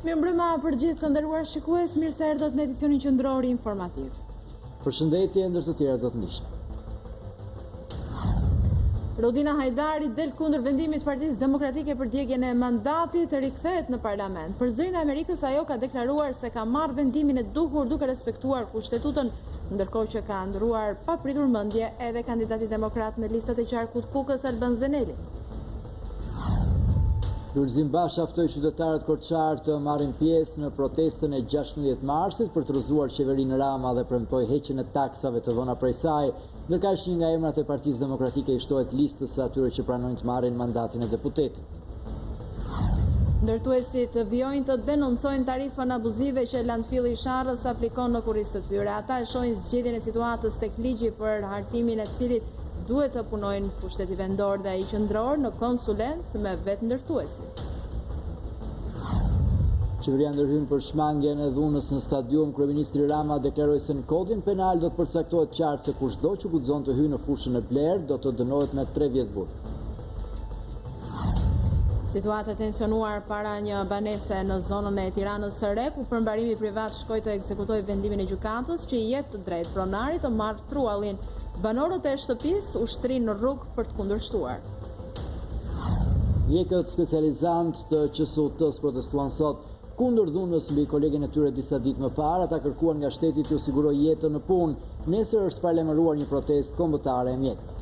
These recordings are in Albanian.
Mirëmbrëma për gjithë të nderuar shikues, mirë se erdhët në edicionin qendror informativ. Përshëndetje, ndër të tjera do të ndiqni. Rodina Hajdari del kundër vendimit të Partisë Demokratike për djegjen e mandatit të rikthehet në parlament. Për zërin e Amerikës, ajo ka deklaruar se ka marrë vendimin e duhur duke respektuar kushtetutën, ndërkohë që ka ndruar pa pritur mendje edhe kandidati demokrat në listat e qarkut Kukës Alban. Lulzim Basha ftoi qytetarët korçar të marrin pjesë në protestën e 16 marsit për të rrëzuar qeverinë Rama dhe premtoi heqjen e taksave të dhëna prej saj, ndërkaq një nga emrat e Partisë Demokratike i shtohet listës së atyre që pranojnë të marrin mandatin e deputetit. Ndërtuesit vjojnë të denoncojnë tarifën abuzive që landfilli i Sharrës aplikon në kurrizë të tyre. Ata e shohin zgjedhjen e situatës tek ligji për hartimin e cilit duhet të punojnë pushteti vendor dhe ai qendror në konsulencë me vetë ndërtuesin. Qeveria ndërhyn për shmangjen e dhunës në stadium. Kryeministri Rama deklaroi se në kodin penal do të përcaktohet qartë se kushdo që guxon të hyjë në fushën e blerë do të dënohet me 3 vjet burg. Situata e tensionuar para një banese në zonën e Tiranës së Re, ku përmbarimi privat shkoi të ekzekutoj vendimin e gjykatës që i jep të drejtë pronarit të marrë truallin. Banorët e shtëpisë ushtrinë në rrugë për të kundërshtuar. Mjekët specializant të QSUT-s protestuan sot kundër dhunës mbi kolegen e tyre disa ditë më parë. Ata kërkuan nga shteti të sigurojë jetën në punë. Nesër është paralajmëruar një protestë kombëtare e mjekëve.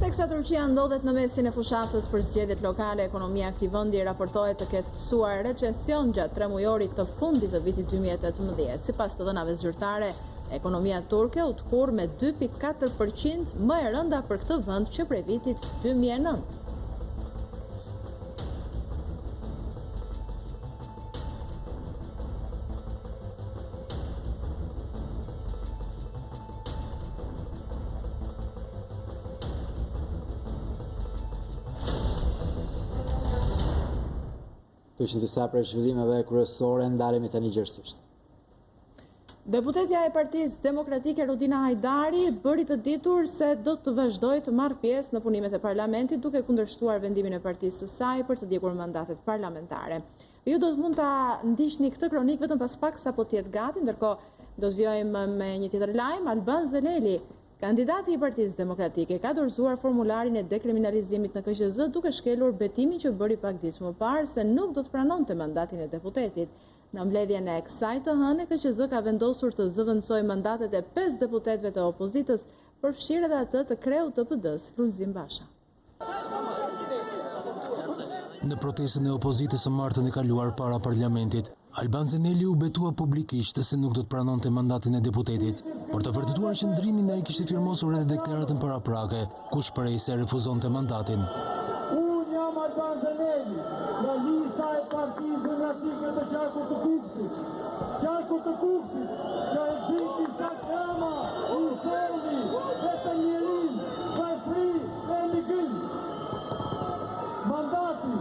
Teksa Turqia ndodhet në mesin e fushatës për zgjedhjet lokale, ekonomia e këtij vendi raportohet të ketë pësuar recesion gjatë 3 mujorit të fundit të vitit 2018. Sipas të dhënave zyrtare, ekonomia turke u tkurr me 2.4%, më e rënda për këtë vend që prej vitit 2009. Të që disa prej zhvillimeve kryesore, ndalemi tani gjërësisht. Deputetja e Partisë Demokratike Rodina Hajdari bëri të ditur se do të vazhdojë të marrë pjesë në punimet e parlamentit duke kundërshtuar vendimin e partisë së saj për të djegur mandatet parlamentare. Ju do të mund ta ndiqni këtë kronik vetëm pas pak sapo të jetë gati, ndërkohë do të vjojmë me një tjetër lajm. Albania, kandidati i Partisë Demokratike, ka dorëzuar formularin e dekriminalizimit në KQZ duke shkelur betimin që bëri pak ditë më parë se nuk do të pranonte mandatin e deputetit. Në mbledhjen e kësaj të hënë, KQZ ka vendosur të zëvendësojë mandatet e 5 deputetëve të opozitës, përfshirë edhe atë të kreut të PD-s, Lulzim Basha. Në protestën e opozitës së martën e kaluar para parlamentit, Alban Zeneli u betua publikisht se nuk do të pranonte mandatin e deputetit. Për të vërtetuar qëndrimin, ai kishte firmosur edhe deklaratën paraprake, ku shprehej se refuzonte mandatin. Unë jam Alban Zeneli, nga lista e Partisë Demokratike të qarkut të Kukësit. Qarkut të Kukësit, që e viti sa qama, u soldi, vetëm njerin, pafri e migrim. Mandati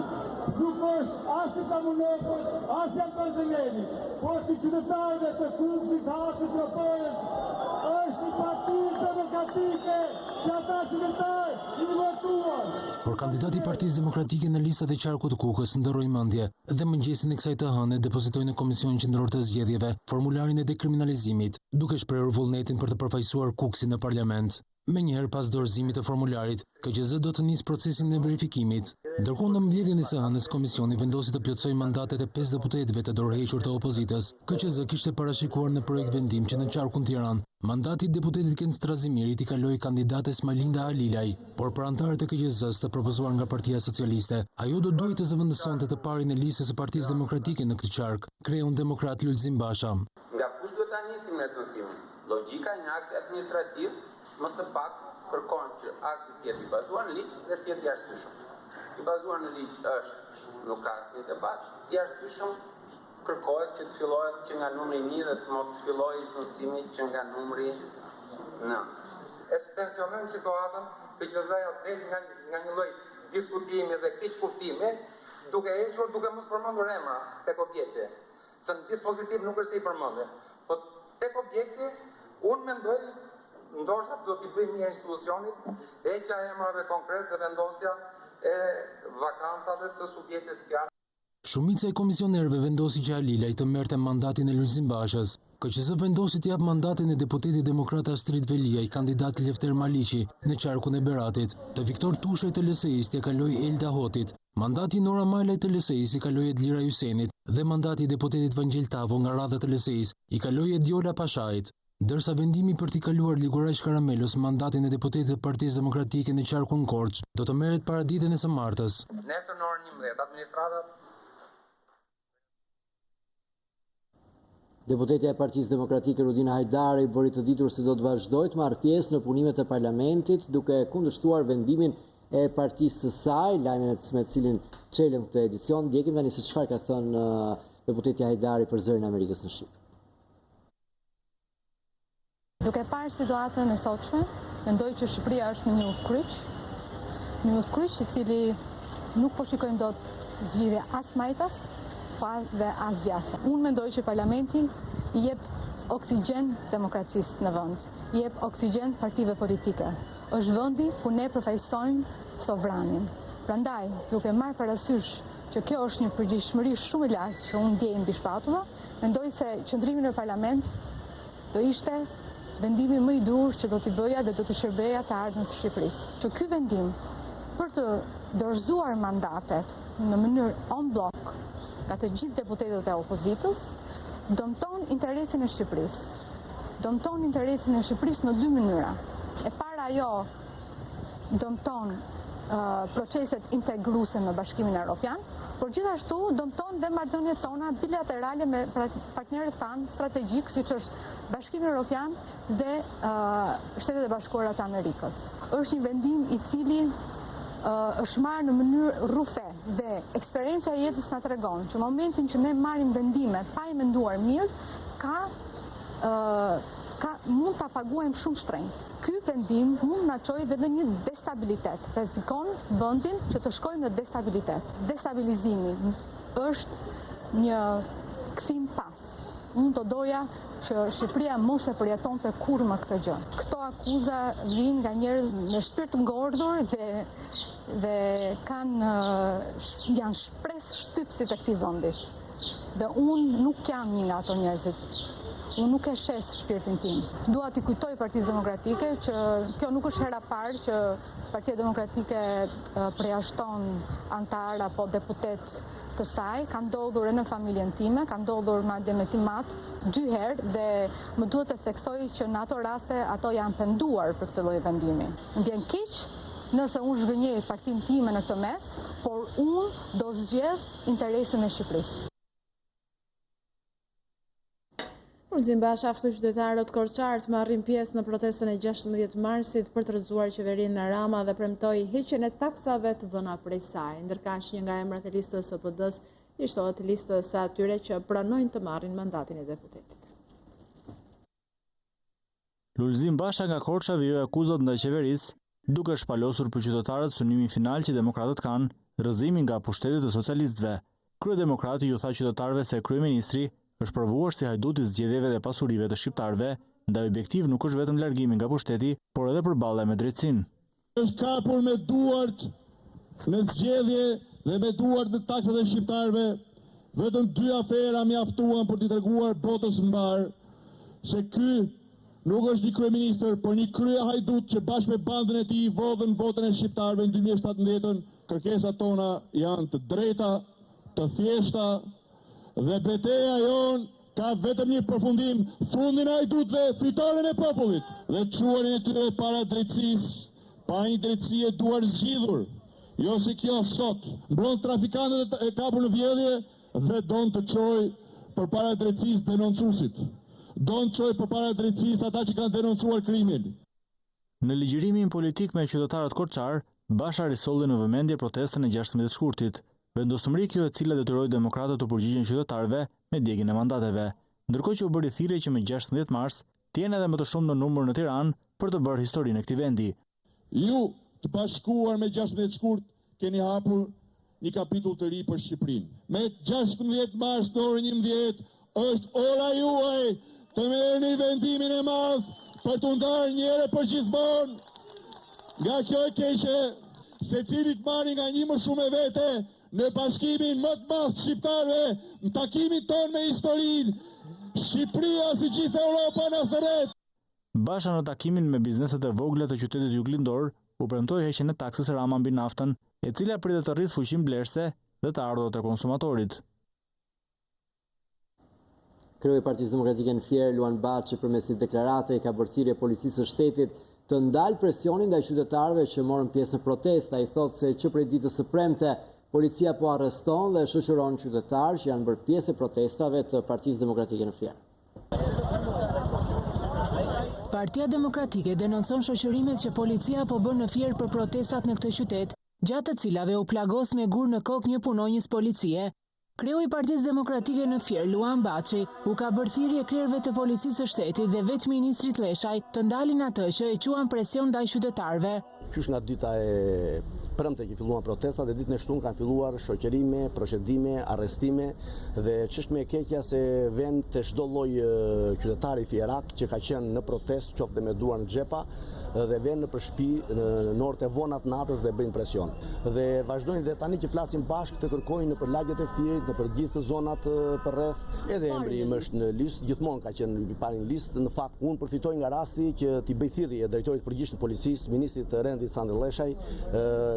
nuk është as i Kamunekës, as i Alban Zeneli, po është i qytetarëve të Kukësit, Hasit, Tropojës, është i Partisë Demokratike, që ata qytetarë i votuan. Por kandidati i Partisë Demokratike në listat e qarkut të Kukës ndërroi mendje dhe mëngjesin e kësaj të hënë depozitoi në Komisionin Qendror të Zgjedhjeve formularin e dekriminalizimit, duke shprehur vullnetin për të përfaqësuar Kukësin në parlament. Menjëherë pas dorëzimit të formularit, KQZ do të nisë procesin e verifikimit. Ndërkohë në mbledhjen e së hënës, komisioni vendosi të plotësojë mandatet e 5 deputetëve të dorëhequr të opozitës. KQZ kishte parashikuar në projekt vendim që në qarkun Tiranë, mandati i deputetit Ken Strazimirit i kaloi kandidates Malinda Alilaj, por për anëtarët e KQZ-s të propozuar nga Partia Socialiste, ajo do duhet të zëvendësonte të parin e listës së Partisë Demokratike në këtë qark, kreun demokrat Lulzim Basha. Nga kush do ta nisim lehtësimin? Logjika e një akti administrativ më së pak kërkon që akti të jetë i bazuar në ligj dhe të jetë i arsyeshëm. I bazuar në ligj është nuk ka asnjë debat, i arsyeshëm kërkohet që të fillohet që nga numri 1 dhe të mos fillojë zëvendësimi që nga numri 9. E tensionojmë situatën, KQZ-ja del nga një lloj diskutimi dhe keq kuptimi, duke hequr, duke mos përmendur emra tek objekti. Se në dispozitiv nuk është se i përmendur, po tek objekti unë mendoj ndoshta do t'i bëjmë mirë institucionit, heqja e emrave konkret dhe vendosja e vakancave të subjektit të Shumica e komisionerëve vendosi që Alilaj të merrte mandatin e Lulzim Bashës. KQS vendosi të jap mandatin e deputetit demokrat Astrid Veliaj, kandidat Lefter Maliqi, në qarkun e Beratit. Të Viktor Tushaj të LSI-s të kaloi Elda Hotit. Mandati Nora Malaj të LSI-s i kaloi Edlira Jusenit dhe mandati i deputetit Vangjel Tavo nga radha të LSI-s i kaloi Ediola Pashait. Dërsa vendimi për t'i kaluar Liguraj Karamelos mandatin e deputetit të Partisë Demokratike në qarkun Korç do të merret para ditën e së martës. Nesër në orën 11 administratat. Deputetja e Partisë Demokratike Rudina Hajdari bëri të ditur se do të vazhdojë të marrë pjesë në punimet e parlamentit duke kundërshtuar vendimin e partisë së saj, lajmin me të cilin çelëm këtë edicion. Ndjekim tani se çfarë ka thënë deputetja Hajdari për zërin e Amerikës në Shqip. Duke parë situatën e sotshme, mendoj që Shqipëria është në një udhkryq i cili nuk po shikojmë dot zgjidhje as majtas, dhe as djathtë. Unë mendoj që parlamenti i jep oksigjen demokracisë në vend, i jep oksigjen partive politike. Është vendi ku ne përfaqësojmë sovranin. Prandaj, duke marrë parasysh që kjo është një përgjegjësish shumë e lartë që unë ndjej mbi shpatulla, mendoj se qëndrimi në parlament do ishte vendimi më i dur që do t'i bëja dhe do të shërbeja të ardhmës së Shqipërisë. Që ky vendim për të dorëzuar mandatet në mënyrë on blok nga të gjithë deputetët e opozitës, dëmton interesin e Shqipërisë. Dëmton interesin e Shqipërisë në dy mënyra. E para ajo dëmton proceset integruese në Bashkimin Evropian, por gjithashtu dëmton dhe marrëdhëniet tona bilaterale me partnerët tanë strategjik, siç është Bashkimi Evropian dhe Shtetet e Bashkuara të Amerikës. Është një vendim i cili është marrë në mënyrë rrufe dhe eksperjenca e jetës na tregon që momentin që ne marrim vendime pa i menduar mirë, mund ta paguajmë shumë shtrenjtë. Ky vendim mund na çojë edhe në një destabilitet, rrezikon vendin që të shkojë në destabilitet. Destabilizimi është një kthim pas. Unë do doja që Shqipëria mos e përjetonte kurrë më këtë gjë. Këto akuza vijnë nga njerëz me shpirt të ngordhur dhe janë shpresë shtypësit e këtij vendi. Dhe unë nuk jam një nga ato njerëzit. Unë nuk e shes shpirtin tim. Dua t'i kujtoj Partisë Demokratike që kjo nuk është hera parë që Partia Demokratike përjashton antar apo deputet të saj. Ka ndodhur në familjen time, ka ndodhur madje me timat 2 herë dhe më duhet të theksoj që në ato raste ato janë penduar për këtë lloj vendimi. Më vjen keq nëse unë zhgënjej partinë time në këtë mes, por unë do zgjedh interesin e Shqipërisë. Lulzim Basha ftoi qytetarët korçar të marrin pjesë në protestën e 16 marsit për të rrëzuar qeverinë në Rama dhe premtoi heqjen e taksave të vëna prej saj. Ndërkaq një nga emrat e listës së PD-s i shtohet listës së atyre që pranojnë të marrin mandatin e deputetit. Lulzim Basha nga Korça vijoi akuzat ndaj qeverisë, duke shpalosur për qytetarët synimin final që demokratët kanë, rrëzimin nga pushtetit të socialistëve. Kryedemokrati ju tha qytetarëve se kryeministri është provuar si hajduti i zgjedhjeve dhe pasurive të shqiptarëve, ndaj objektiv nuk është vetëm largimi nga pushteti, por edhe përballja me drejtsinë. Është kapur me duart në zgjedhje dhe me duart në taksat e shqiptarëve. Vetëm 2 afera mjaftuan për t'i treguar botës mbar se ky nuk është një kryeministër, por një krye hajdut që bashkë me bandën e tij vodhën votën e shqiptarëve në 2017. Kërkesat tona janë të drejta, të thjeshta, dhe beteja jon ka vetëm një përfundim, fundin e hajdutëve, fitoren e popullit. Dhe quarin e tyre para drejtësisë, pa një drejtësi e duar zgjidhur. Jo si kjo sot, mbron trafikantët e kapur në vjedhje dhe don të çojë përpara drejtësisë denoncuesit. Don të çojë përpara drejtësisë ata që kanë denoncuar krimin. Në ligjërimin politik me qytetarët korçar, Basha risolli në vëmendje protestën e 16 shkurtit. Vendosmëri kjo e cila detyroi demokratët të përgjigjen qytetarëve me djegjen e mandateve, ndërkohë që u bëri thirrje që më 16 mars të jenë edhe më të shumë në numër në Tiranë për të bërë historinë e këtij vendi. Ju të bashkuar me 16 shkurt keni hapur një kapitull të ri për Shqipërinë. Me 16 mars në orën 11 është ora juaj të merrni vendimin e madh për të ndarë një herë për gjithmonë nga kjo e keqe, secilit marrë nga një më shumë e vete në bashkimin më të madh shqiptarëve, në takimin tonë me historinë. Shqipëria si gjithë Europa na thret. Basha në takimin me bizneset e vogla të qytetit juglindor u premtoi heqjen e taksës Rama mbi naftën, e cila pritet të rritë fuqinë blerëse dhe të ardhurat e konsumatorit. Kryeu i Partisë Demokratike në Fier, Luan Baçi, përmes një deklarate i ka bërë thirrje policisë së shtetit të ndalë presionin ndaj qytetarëve që morën pjesë në protesta. Ai thotë se që prej ditës së premte policia po arreston dhe shoqëron qytetarë që janë bërë pjesë e protestave të Partisë Demokratike në Fier. Partia Demokratike denoncon shoqërimet që policia po bën në Fier për protestat në këtë qytet, gjatë të cilave u plagos me gur në kokë një punonjës policie. Kryeu i Partisë Demokratike në Fier, Luan Baçi, u ka bërë thirrje krerëve të policisë së shtetit dhe veç ministrit Leshaj të ndalin atë që e quan presion ndaj qytetarëve. Qysh nga dita e premte që filluan protestat dhe ditën e shtunë kanë filluar shoqërime, procedime, arrestime dhe ç'është më e keqja se vend të çdo lloj qytetari fierak që ka qenë në protestë, qoftë me duar në xhepa dhe vjen në shtëpi në orët e vona të natës dhe bëjnë presion. Dhe vazhdojnë dhe tani që flasin bashkë të kërkojnë nëpër lagjet e Fierit, nëpër gjithë zonat përreth. Edhe emri im është në listë, gjithmonë ka qenë i pari në listë. Në fakt, unë përfitoj nga rasti që t'i bëj thirrje drejtorit përgjithshëm të policisë, ministrit të rendit Sandri Leshaj,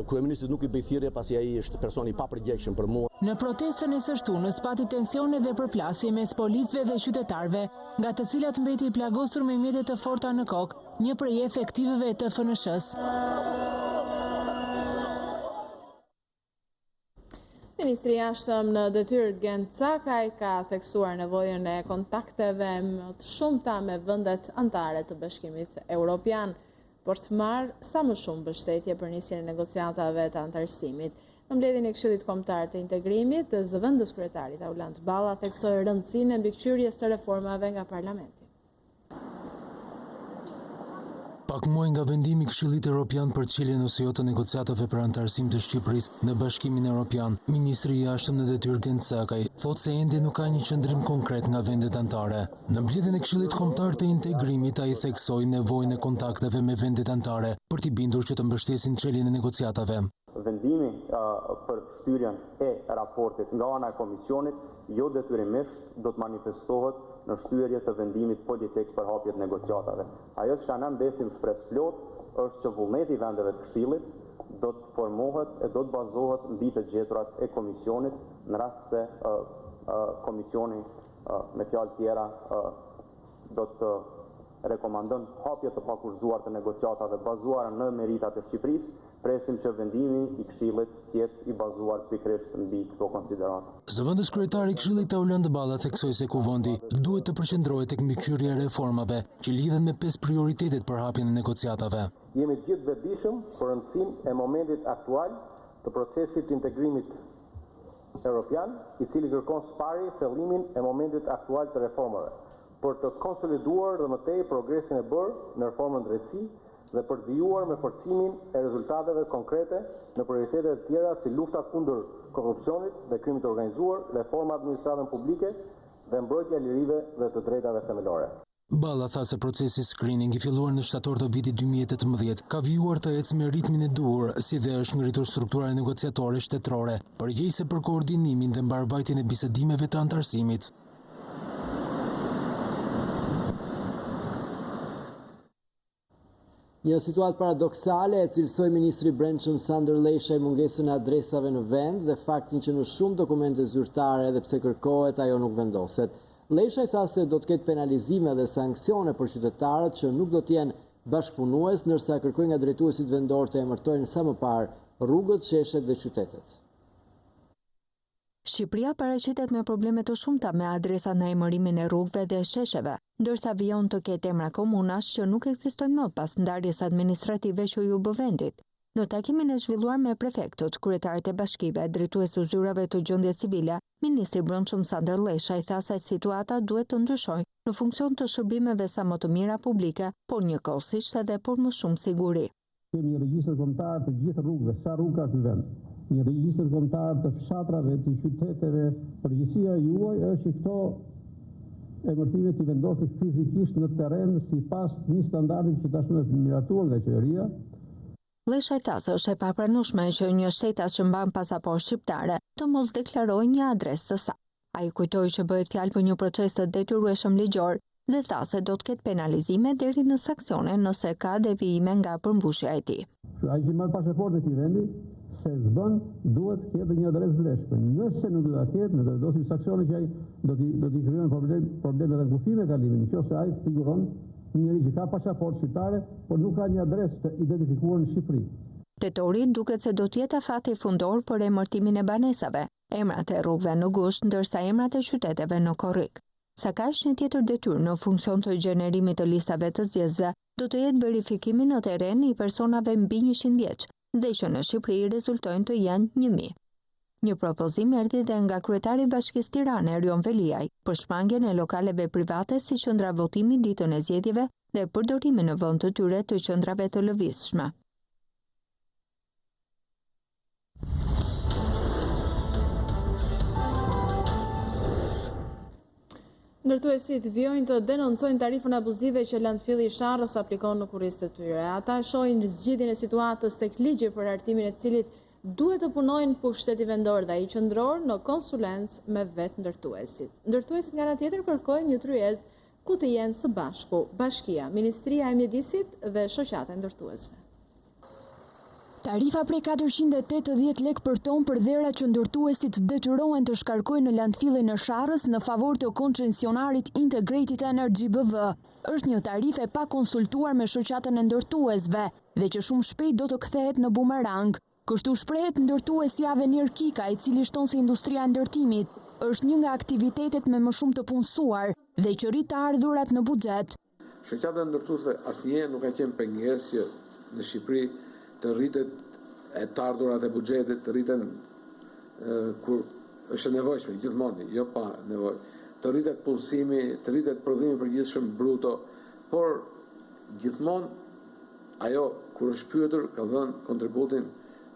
kryeministrit nuk i bëj thirrje pasi ai është person i papërgjegjshëm për mua. Në protestën e së shtunës pati tensione dhe përplasje mes policëve dhe qytetarëve, nga të cilat mbeti i plagosur me mjete të forta në kokë, një prej efektiveve të FNSH-s. Ministri i Jashtëm në detyrë Gent Cakaj ka theksuar nevojën e kontakteve më të shumta me vendet anëtare të Bashkimit Evropian, por të marrë sa më shumë mbështetje për nisjen e negociatave të antarësimit. Në mbledhjen e Këshillit Kombëtar të Integrimit, zëvendës kryetarit Aulant Balla theksoi rëndësinë e mbikëqyrjes së reformave nga Parlamenti. Pak muaj nga vendimi i Këshillit Evropian për çeljen ose jo të negociatave për antarësim të Shqipërisë në Bashkimin Evropian, ministri i Jashtëm në detyrë Gent Cakaj thotë se ende nuk ka një qëndrim konkret nga vendet anëtare. Në mbledhjen e Këshillit Kombëtar të Integrimit, ai theksoi nevojën e kontakteve me vendet anëtare për t'i bindur që të mbështesin çeljen e negociatave. Vendimi për shtyrjen e raportit nga ana e Komisionit jo detyrimisht do të manifestohet në shtyrje të vendimit politik për hapjet negociatave. Ajo që na mbesim shpresë plot është që vullneti i vendeve të Këshillit do të formohet e do të bazohet mbi të gjeturat e Komisionit në rast se Komisioni me fjalë tjera do të rekomandon hapje të pakurzuar të negociatave bazuara në meritat e Shqipërisë. Presim që vendimi i Këshillit të jetë i bazuar pikërisht mbi këto konsiderata. Zëvendës kryetari i Këshillit Aulant Balla theksoi se kuvendi duhet të përqendrohet tek mbikëqyrja e reformave që lidhen me 5 prioritetet për hapjen e negociatave. Jemi të gjithë vetëdijshëm për rëndësinë e momentit aktual të procesit të integrimit evropian, i cili kërkon së pari fillimin e momentit aktual të reformave, për të konsoliduar dhe më tej progresin e bërë në reformën drejtësi dhe për të vijuar me forcimin e rezultateve konkrete në prioritetet tjera si lufta kundër korrupsionit dhe krimit të organizuar, reforma administratën publike dhe mbrojtja e lirive dhe të drejtave themelore. Balla tha se procesi screening i filluar në shtator të vitit 2018 ka vijuar të ecë me ritmin e duhur, si dhe është ngritur struktura negociatore shtetërore, përgjegjëse për koordinimin dhe mbarvajtjen e bisedimeve të antarësimit. Një situatë paradoksale e cilësoi ministri i Brendshëm Sandri Leshaj mungesën e adresave në vend dhe faktin që në shumë dokumente zyrtare edhe pse kërkohet ajo nuk vendoset. Leshaj tha se do të ketë penalizime dhe sanksione për qytetarët që nuk do të jenë bashkëpunues, ndërsa kërkoi nga drejtuesit vendor të emërtojnë sa më parë rrugët, qeshet dhe qytetet. Shqipëria paraqitet me probleme të shumta me adresa në emërimin e rrugëve dhe shesheve, ndërsa vijon të ketë emra komunash që nuk ekzistojnë më pas ndarjes administrative që ju bë vendit. Në takimin e zhvilluar me prefektët, kryetarët e bashkive, drejtues të zyrave të gjendjes civile, ministri i Brendshëm Sandri Leshaj tha se situata duhet të ndryshojë në funksion të shërbimeve sa më të mira publike, por njëkohësisht edhe për më shumë siguri. Kemi një regjistër kombëtar të gjithë rrugëve, sa rrugë ka ky vend. Një regjistër kombëtar të fshatrave, të qyteteve. Përgjegjësia juaj është që këto emërtime të vendosni fizikisht në terren sipas një standardi që tashmë është miratuar nga qeveria. Lëshaj tha se është e papranueshme që një shtetas që mban pasaportë shqiptare të mos deklarojë një adresë të saj. Ai kujtoi që bëhet fjalë për një proces të detyrueshëm ligjor dhe tha se do të ketë penalizime deri në sanksione nëse ka devijime nga përmbushja e tij. Ai që marr pasaportë në këtë vendi, se s'bën, duhet të ketë një adresë vlefshme. Nëse nuk do ta ketë, ne do të dosim sanksione që ai do t'i krijojnë probleme dhe kufime kalimin, nëse ai figuron një njeri që ka pasaportë shqiptare, por nuk ka një adresë të identifikuar në Shqipëri. Tetori duket se do të jetë afati fundor për emërtimin e banesave, emrat e rrugëve në gusht, ndërsa emrat e qyteteve në korrik. Sa ka një tjetër detyrë në funksion të gjenerimit të listave të zgjedhësve, do të jetë verifikimi në terren i personave mbi 100 vjeç, dhe që në Shqipëri rezultojnë të janë 1000. Një propozim erdhi dhe nga kryetari i Bashkisë Tirane, Erion Veliaj, për shmangjen e lokaleve private si qendra votimi ditën e zgjedhjeve dhe përdorimin në vend të tyre të qendrave të lëvizshme. Ndërtuesit vjojnë të denoncojnë tarifën abuzive që landfilli i Sharrës aplikon në kurrizat e tyre. Ata shohin zgjidhjen e situatës tek ligji për hartimin e cilit duhet të punojnë pushteti vendor dhe ai qendror në konsulencë me vetë ndërtuesit. Ndërtuesit nga ana tjetër kërkojnë një tryezë ku të jenë së bashku Bashkia, Ministria e Mjedisit dhe shoqata e ndërtuesve. Tarifa prej 480 lek për ton për dhera që ndërtuesit detyrohen të shkarkojnë në landfillin e Sharrës në favor të koncesionarit Integrated Energy BV është një tarifë e pa konsultuar me shoqatën e ndërtuesve dhe që shumë shpejt do të kthehet në bumerang. Kështu shprehet ndërtuesi Avenir Kika, i cili shton se industria e ndërtimit është një nga aktivitetet me më shumë të punësuar dhe që rrit të ardhurat në buxhet. Shoqata e ndërtuesve asnjëherë nuk ka qenë pengesë që në Shqipëri të rritet e të ardhurat e buxhetit, të rriten kur është nevojshme, gjithmonë, jo pa nevojë. Të rritet punësimi, të rritet prodhimi përgjithshëm bruto, por gjithmonë ajo kur është pyetur ka dhënë kontributin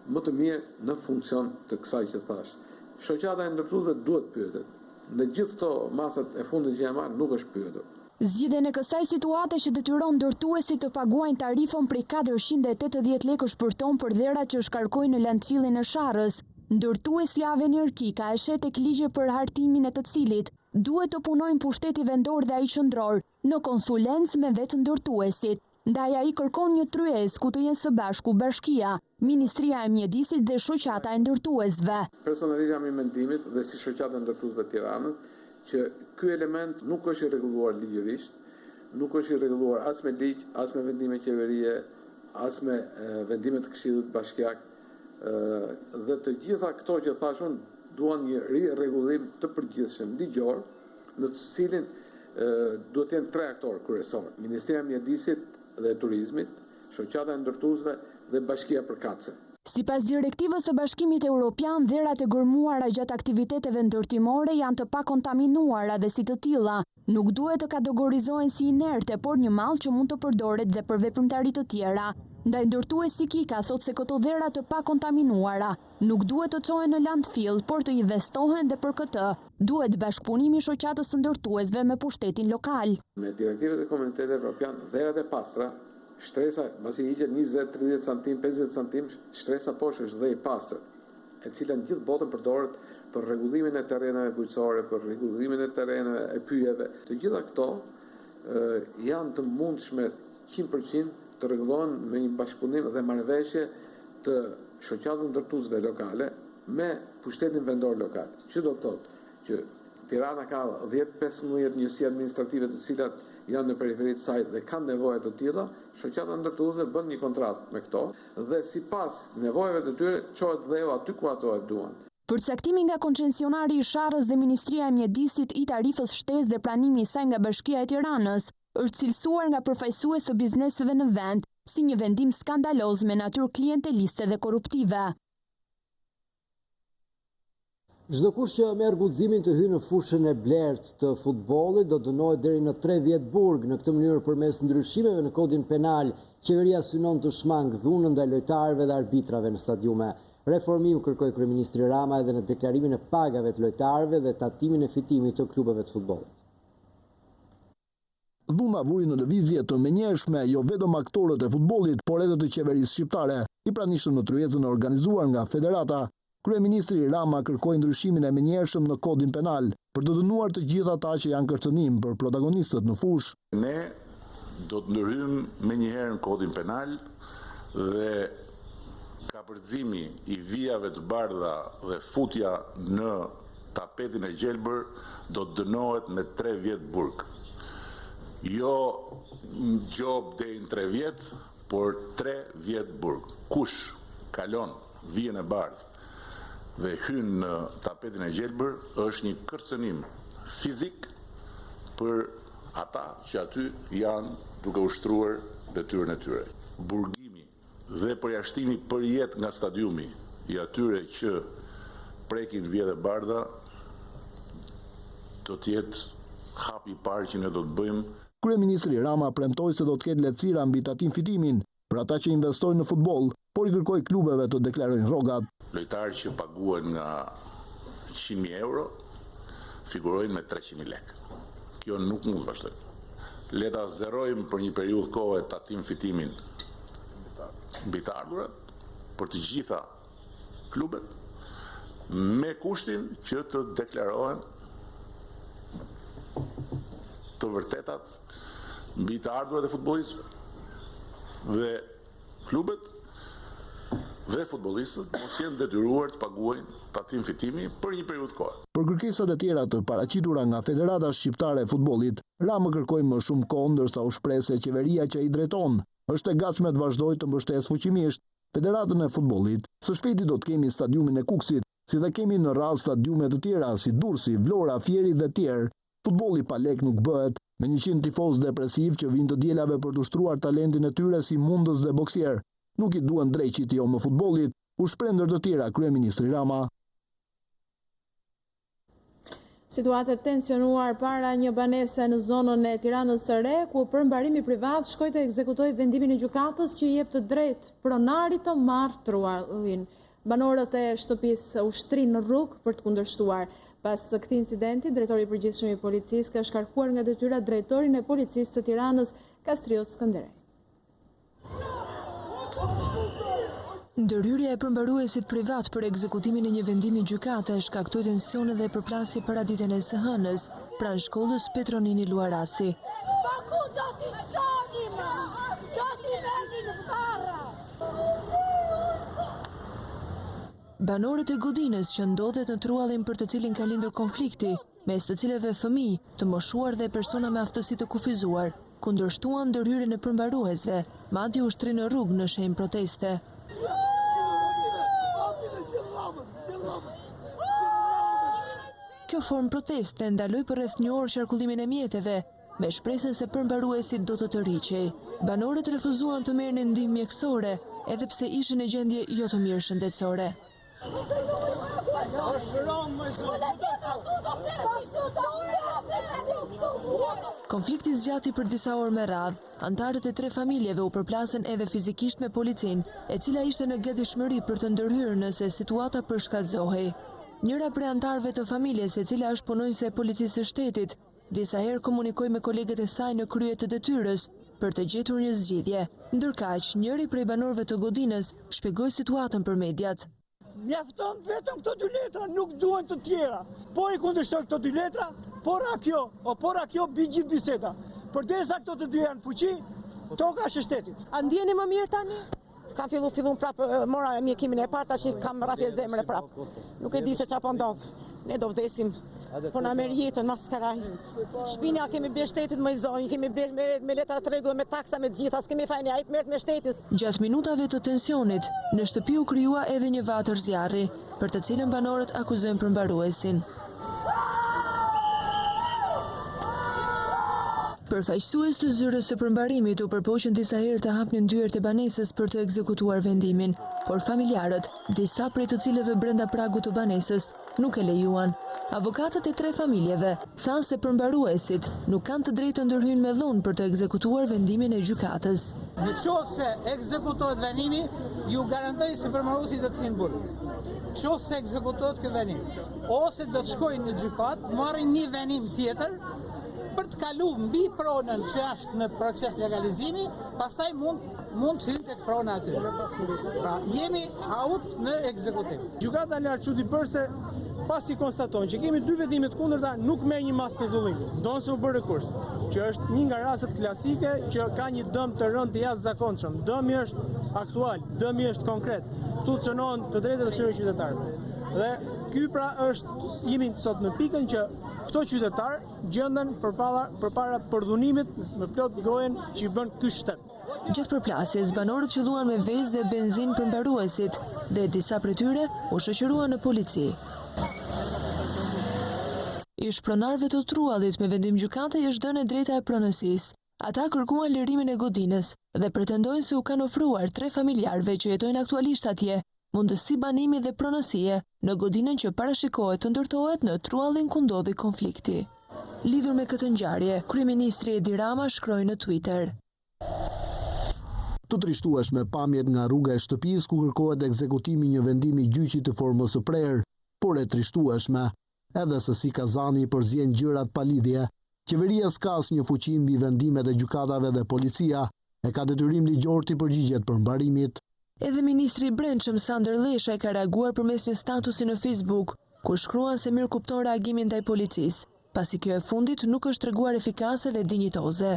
më të mirë në funksion të kësaj që thash. Shoqata e ndërtuesve duhet pyetet. Në gjithë këto masat e fundit që janë marrë nuk është pyetur. Zgjidhjen e kësaj situate që detyron ndërtuesit të paguajnë tarifën prej 480 lekësh për ton për dherat që shkarkojnë në landfillin e Sharrës. Ndërtuesi Avenir Kika e shet tek ligji për hartimin e të cilit duhet të punojnë pushteti vendor dhe ai qendror në konsulencë me vetë ndërtuesit. Ndaj ai kërkon një tryezë ku të jenë së bashku Bashkia, Ministria e Mjedisit dhe shoqata e ndërtuesve. Personalisht jam i mendimit dhe si shoqata e ndërtuesve të Tiranës që ky element nuk është i rregulluar ligjërisht, nuk është i rregulluar as me ligj, as me vendime qeverie, as me vendime të Këshillit Bashkiak, dhe të gjitha këto që thashun duan një rirregullim të përgjithshëm ligjor, në të cilin duhet të jenë 3 aktorë kryesor: Ministria e Mjedisit dhe Turizmit, shoqata e ndërtuesve dhe Bashkia përkatëse. Sipas direktivës së Bashkimit Evropian, dherat e gërmuara gjatë aktiviteteve ndërtimore janë të pakontaminuara dhe si të tilla nuk duhet të kategorizohen si inerte, por një mall që mund të përdoret dhe për veprimtari të tjera. Ndaj ndërtuesi Kika thot se këto dhera të pakontaminuara nuk duhet të çohen në landfill, por të investohen dhe për këtë duhet bashkëpunimi i shoqatës së ndërtuesve me pushtetin lokal. Me direktivat e Komunitetit Evropian, dherat e pastra, shtresa, pasi hiqet 20, 30 centim, 50 centim, shtresa poshtë është dhe i pastër, e cila në gjithë botën përdoret për rregullimin e terrenave bujqësore, për rregullimin e terrenave e pyjeve. Të gjitha këto janë të mundshme 100% të rregullohen me një bashkëpunim dhe marrëveshje të shoqatës ndërtuesve lokale me pushtetin vendor lokal. Që do të thotë që Tirana ka 10-15 njësi administrative të cilat janë në periferitë saj dhe kanë nevojë të tilla, shoqata ndërtuese bën një kontratë me këto dhe sipas nevojave të tyre çohet dheu aty ku ato e duan. Përcaktimi nga koncesionari i Sharrës dhe Ministria e Mjedisit i tarifës shtesë dhe pranimi i saj nga Bashkia e Tiranës është cilësuar nga përfaqësues të bizneseve në vend si një vendim skandaloz me natyrë klienteliste dhe korruptive. Çdo kush që merr guximin të hyjë në fushën e blertë të futbollit do dënohet deri në 3 vjet burg. Në këtë mënyrë, përmes ndryshimeve në kodin penal, qeveria synon të shmangë dhunën ndaj lojtarëve dhe arbitrave në stadiume. Reformim kërkoi kryeministri Rama edhe në deklarimin e pagave të lojtarëve dhe tatimin e fitimit të klubeve të futbollit. Dhuna vuri në lëvizje të menjëhershme jo vetëm aktorët e futbollit, por edhe të qeverisë shqiptare. I pranishëm në tryezën e organizuar nga Federata, kryeministri Rama kërkoi ndryshimin e menjëhershëm në kodin penal për të dënuar të gjithë ata që janë kërcënim për protagonistët në fushë. Ne do të ndërhyjmë menjëherë në kodin penal dhe kapërcimi i vijave të bardha dhe futja në tapetin e gjelbër do të dënohet me 3 vjet burg. Jo gjobë deri në 3 vjet, por 3 vjet burg. Kush kalon vijën e bardhë dhe hyn në tapetin e gjelbër është një kërcënim fizik për ata që aty janë duke ushtruar detyrën e tyre. Burgimi dhe përjashtimi përjet nga stadiumi i atyre që prekin vijët e bardha do të jetë hapi i parë që ne do të bëjmë. Kryeministri Rama premtoi se do të ketë lehtësira mbi tatim fitimin për ata që investojnë në futboll, por i kërkoi klubeve të deklarojnë rrogat. Lojtarë që paguhen nga 100.000 euro figurojnë me 300.000 lekë. Kjo nuk mund të vazhdojë. Le ta zerojmë për një periudhë kohe tatim fitimin mbi të ardhurat për të gjitha klubet me kushtin që të deklarohen të vërtetat mbi të ardhurat e futbollistëve dhe klubet dhe futbollistët mos jenë detyruar të paguajnë tatim fitimi për një periudhë kohe. Për kërkesat e tjera të paraqitura nga Federata Shqiptare e Futbollit, Rama kërkoi më shumë kohë ndërsa u shpreh se qeveria që i drejton është e gatshme të vazhdojë të mbështesë fuqimisht Federatën e Futbollit. Së shpejti do të kemi stadiumin e Kukësit, si dhe kemi në radhë stadiume të tjera si Durrësi, Vlora, Fieri dhe tjerë. Futbolli pa lek nuk bëhet. Me 100 tifoz depresiv që vinë të dielave për të ushtruar talentin e tyre si mundës dhe boksier, nuk i duan dreqit jo më futbollit, u shpreh ndër të tjera kryeministri Rama. Situatë e tensionuar para një banese në zonën e Tiranës së Re, ku përmbarimi privat shkoi të ekzekutoi vendimin e gjykatës që i jep të drejtë pronarit të marrë trullin. Banorët e shtëpisë ushtrinë në rrugë për të kundërshtuar. Pas këtij incidenti, drejtori i përgjithshëm i policisë ka shkarkuar nga detyra drejtorin e policisë së Tiranës, Kastriot Skënderaj. Ndërhyrja e përmbaruesit privat për ekzekutimin e një vendimi gjykate shkaktoi tensione dhe përplasje para ditën e së hënës pranë shkollës Petronini Luarasi. Banorët e godinës që ndodhet në truallin për të cilin ka lindur konflikti, mes të cileve fëmijë, të moshuar dhe persona me aftësi të kufizuar, kundërshtuan ndërhyrjen e përmbaruesve, madje ushtrinë në rrugë në shenjë proteste. Kjo formë proteste ndaloi për rreth një orë qarkullimin e mjeteve, me shpresën se përmbaruesit do të tërhiqej. Banorët refuzuan të merrnin ndihmë mjekësore, edhe pse ishin në gjendje jo të mirë shëndetësore. Konflikti zgjati për disa orë me radhë. Antarët e 3 familjeve u përplasën edhe fizikisht me policinë, e cila ishte në gatishmëri për të ndërhyrë nëse situata përshkallëzohej. Njëra prej antarëve të familjes, e cila është punonjëse e policisë së shtetit, disa herë komunikoi me kolegët e saj në krye të detyrës për të gjetur një zgjidhje. Ndërkaq, njëri prej banorëve të godinës shpjegoi situatën për mediat. Mjafton vetëm këto 2 letra, nuk duhen të tjera. Po i kundërshtoj këto 2 letra, pora kjo bi gjithë biseda. Përdesa këto të 2 janë fuqi, toka është e shtetit. A ndjeni më mirë tani? Kam fillun prapë, mora mjekimin e parë, tash kam rrafje zemre prapë. Nuk e di se çfarë po ndodh. Ne do vdesim. Po na merr jetën mas karaj. Shpinja kemi bler shtetit më i zonjë, kemi bler me letra të rregull, me taksa, me gjitha, s'kemi fajin, ai merret me shtetit. Gjatë minutave të tensionit, në shtëpi u krijua edhe një vatër zjarri, për të cilën banorët akuzojnë përmbaruesin. Përfaqësues të zyrës së përmbarimit u përpoqën disa herë të hapnin dyert e banesës për të ekzekutuar vendimin, por familjarët, disa prej të cilëve brenda pragut të banesës, nuk e lejuan. Avokatët e 3 familjeve thanë se përmbaruesit nuk kanë të drejtë të ndërhyjnë me dhunë për të ekzekutuar vendimin e gjykatës. Në qoftë se ekzekutohet vendimi, ju garantoj se përmbaruesit do të kenë burg. Qoftë se ekzekutohet ky vendim, ose do të shkojnë në gjykat, marrin një vendim tjetër, për të kaluar mbi pronën që është në proces legalizimi, pastaj mund të hyjë tek prona aty. Pra, jemi aut në ekzekutim. Gjykata lart çudi bërse pasi konstatojnë që kemi dy vetime të kundërta, nuk merr një mas pezullimi. Donë se u bë rekurs, që është një nga rastet klasike që ka një dëm të rënd të jashtëzakonshëm. Dëmi është aktual, dëmi është konkret. Ktu cënohen të drejtat e këtyre qytetarëve. Dhe ky pra jemi sot në pikën që këto qytetar gjenden përpara përdhunimit me plot gojen që i bën ky shtet. Gjatë përplasjes, banorët qelluan me vezë dhe benzinë për mbaruesit dhe disa prej tyre u shoqëruan në polici. Ish pronarëve të Truallit me vendim gjykate i është dhënë drejta e pronësisë. Ata kërkuan lirimin e godinës dhe pretendojnë se u kanë ofruar 3 familjarëve që jetojnë aktualisht atje mundësi banimi dhe pronësie në godinën që parashikohet të ndërtohet në Truallin ku ndodhi konflikti. Lidhur me këtë ngjarje, kryeministri Edi Rama shkroi në Twitter: Të trishtueshme pamjet nga rruga e shtëpisë ku kërkohet ekzekutimi një vendimi gjyqi të formës së prerë, por e trishtueshme, edhe se si Kazani i përzien gjërat pa lidhje, qeveria s'ka asnjë fuqi mbi vendimet e gjykatave dhe policia e ka detyrim ligjor të përgjigjet për mbarimit. Edhe ministri i Brendshëm Sander Lesha ka reaguar përmes një statusi në Facebook, ku shkruan se mirë kupton reagimin ndaj policisë, pasi kjo e fundit nuk është treguar efikase dhe dinjitoze.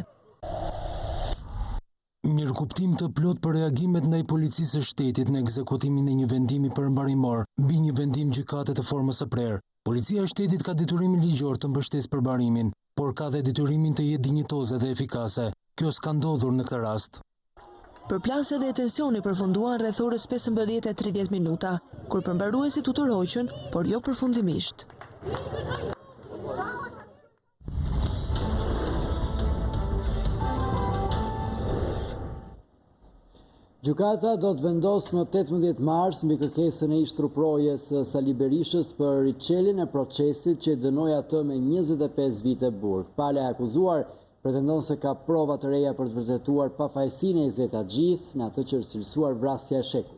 Mirëkuptim të plot për reagimet ndaj policisë së shtetit në ekzekutimin e një vendimi përmbarimor mbi një vendim gjykate të formës së prerë. Policia e shtetit ka detyrimin ligjor të mbështesë përbarimin, por ka dhe detyrimin të jetë dinjitoze dhe efikase. Kjo s'ka ndodhur në këtë rast. Përplasja dhe tensioni përfunduan rreth orës 15:30 minuta, kur përmbaruesit u tërhoqën, por jo përfundimisht. Gjykata do të vendosë më 18 mars mbi kërkesën e ish truprojes Sali Berishës për riçeljen e procesit që dënoi atë me 25 vite burg. Pala e akuzuar pretendon se ka prova të reja për të vërtetuar pafajësinë e Izet Haxhis në atë që është cilësuar vrasja e shekullit.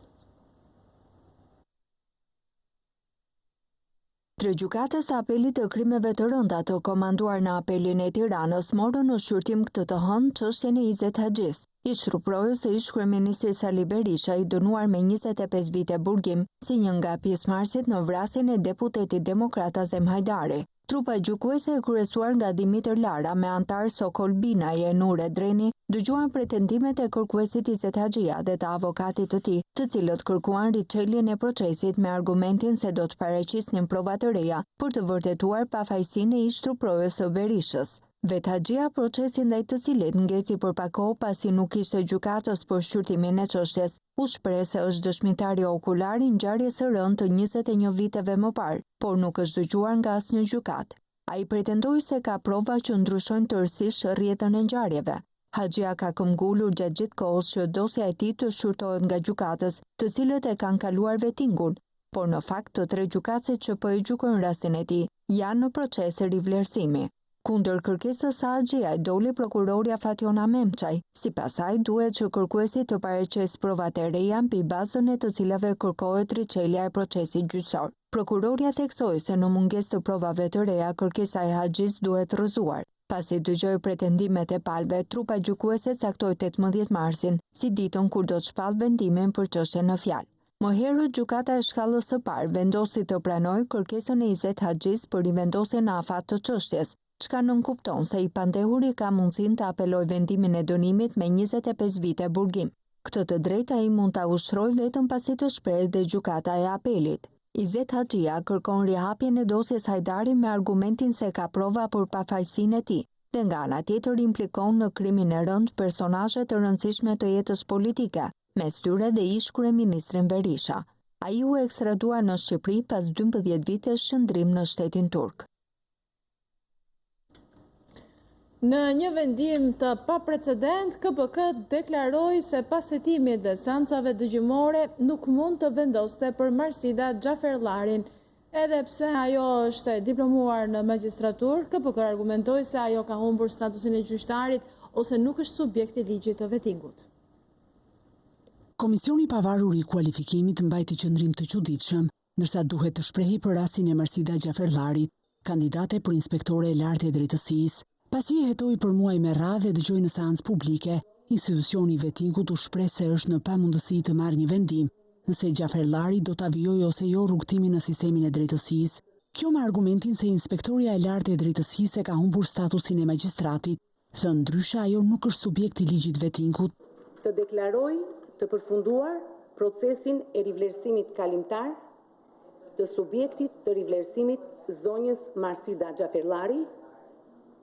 Tre gjykatës të apelit të krimeve të rënda të komanduar në apelin e Tiranës morën në shqyrtim këtë të hënë çështjen e Izet Haxhis. Ish truprojës së ish kryeministri Sali Berisha i dënuar me 25 vite burgim si një nga pjesëmarrësit në vrasjen e deputetit demokrat Azem Hajdari. Trupa gjykuese e kryesuar nga Dimitër Lara me antar Sokol Binaj e Nure Dreni dëgjuan pretendimet e kërkuesit Izet Haxhia dhe të avokatit të tij, të cilët kërkuan riçeljen e procesit me argumentin se do të paraqisnin prova të reja për të vërtetuar pafajësinë e ish truprojës së Berishës. Vet Haxhia procesin ndaj të cilit ngeci për pak kohë pasi nuk ishte gjykatës për shqyrtimin e çështjes, u shpreh se është dëshmitari okular i ngjarjes së rëndë të 21 viteve më parë, por nuk është dëgjuar nga asnjë gjykatë. Ai pretendoi se ka prova që ndryshojnë tërësisht rrjetën e ngjarjeve. Haxhia ka këmbgulur gjatë gjithë kohës që dosja e tij të shqyrtohet nga gjykatës, të cilët e kanë kaluar vetingun, por në fakt të 3 gjykatësit që po e gjykojnë rastin e tij janë në proces rivlerësimi. Kundër kërkesës së Haxhiaj doli prokuroria Fatjona Memçaj. Sipas saj duhet që kërkuesi të paraqesë provat e reja mbi bazën e të cilave kërkohet riçelja e procesit gjyqësor. Prokuroria theksoi se në mungesë të provave të reja kërkesa e Haxhis duhet rrëzuar. Pasi dëgjoi pretendimet e palëve, trupa gjykuese caktoi 18 marsin si ditën kur do të shpall vendimin për çështjen në fjalë. Më herët gjykata e shkallës së parë vendosi të pranojë kërkesën e Izet Haxhis për rivendosjen në afat të çështjes, çka nënkupton se i pandehuri ka mundësinë të apelojë vendimin e dënimit me 25 vite burgim. Këtë të drejtë ai mund ta ushtrojë vetëm pasi të shprehë dhe gjykata e apelit. Izet Haxhia kërkon rihapjen e dosjes Hajdari me argumentin se ka prova për pafajësinë e tij, dhe nga ana tjetër implikon në krimin e rënd personazhe të rëndësishme të jetës politike, mes tyre dhe ish kryeministrin Berisha. Ai u ekstradua në Shqipëri pas 12 vitesh shndrim në shtetin turk. Në një vendim të paprecedent, KPK deklaroi se pas hetimit dhe seancave dëgjimore nuk mund të vendoste për Marsida Xhaferllarin. Edhe pse ajo është diplomuar në magjistraturë, KPK argumentoi se ajo ka humbur statusin e gjyqtarit ose nuk është subjekt i ligjit të vettingut. Komisioni i pavarur i kualifikimit mbajti qëndrim të çuditshëm, ndërsa duhet të shprehej për rastin e Marsida Xhaferllarit, kandidate për inspektore e lartë e drejtësisë, Pasi e hetoi për muaj me radhë dhe dëgjoi në seancë publike, institucioni i Vetingut u shpreh se është në pamundësi të marrë një vendim nëse Xhaferllari do ta vijojë ose jo rrugtimin në sistemin e drejtësisë. Kjo me argumentin se Inspektoria e Lartë e Drejtësisë e ka humbur statusin e magjistratit, thënë ndryshe ajo nuk është subjekt i ligjit Vetingut. Të deklaroj të përfunduar procesin e rivlerësimit kalimtar të subjektit të rivlerësimit zonjës Marsida Xhaferllari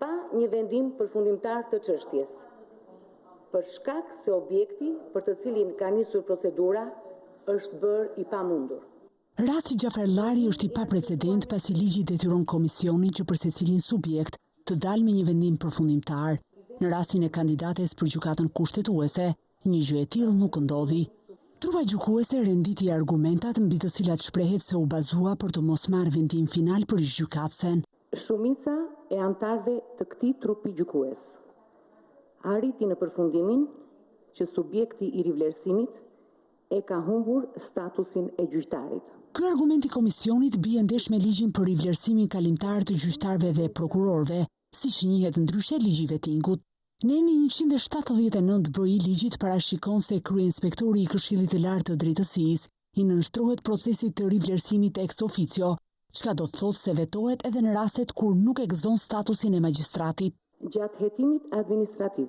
pa një vendim përfundimtar të çështjes, për shkak se objekti për të cilin ka nisur procedura është bërë i pamundur. Rasti Xhaferllari është i paprecedent pasi ligji detyron komisionin që për secilin subjekt të dalë me një vendim përfundimtar. Në rastin e kandidates për gjykatën kushtetuese, një gjë e tillë nuk ndodhi. Trupa gjykuese renditi argumentat mbi të cilat shprehet se u bazua për të mos marrë vendim final për ish-gjykatësen. Shumica e antarëve të këtij trupi gjykues arriti në përfundimin që subjekti i rivlerësimit e ka humbur statusin e gjyqtarit. Ky argument i komisionit bie ndesh me ligjin për rivlerësimin kalimtar të gjyqtarëve dhe prokurorëve, siç njihet ndryshe ligji Vetingut. Neni 179 BI ligjit parashikon se kryeinspektori i Këshillit të Lartë të Drejtësisë i nënshtrohet procesit të rivlerësimit ex officio, çka do të thotë se vetohet edhe në rastet kur nuk e gëzon statusin e magjistratit. Gjatë hetimit administrativ,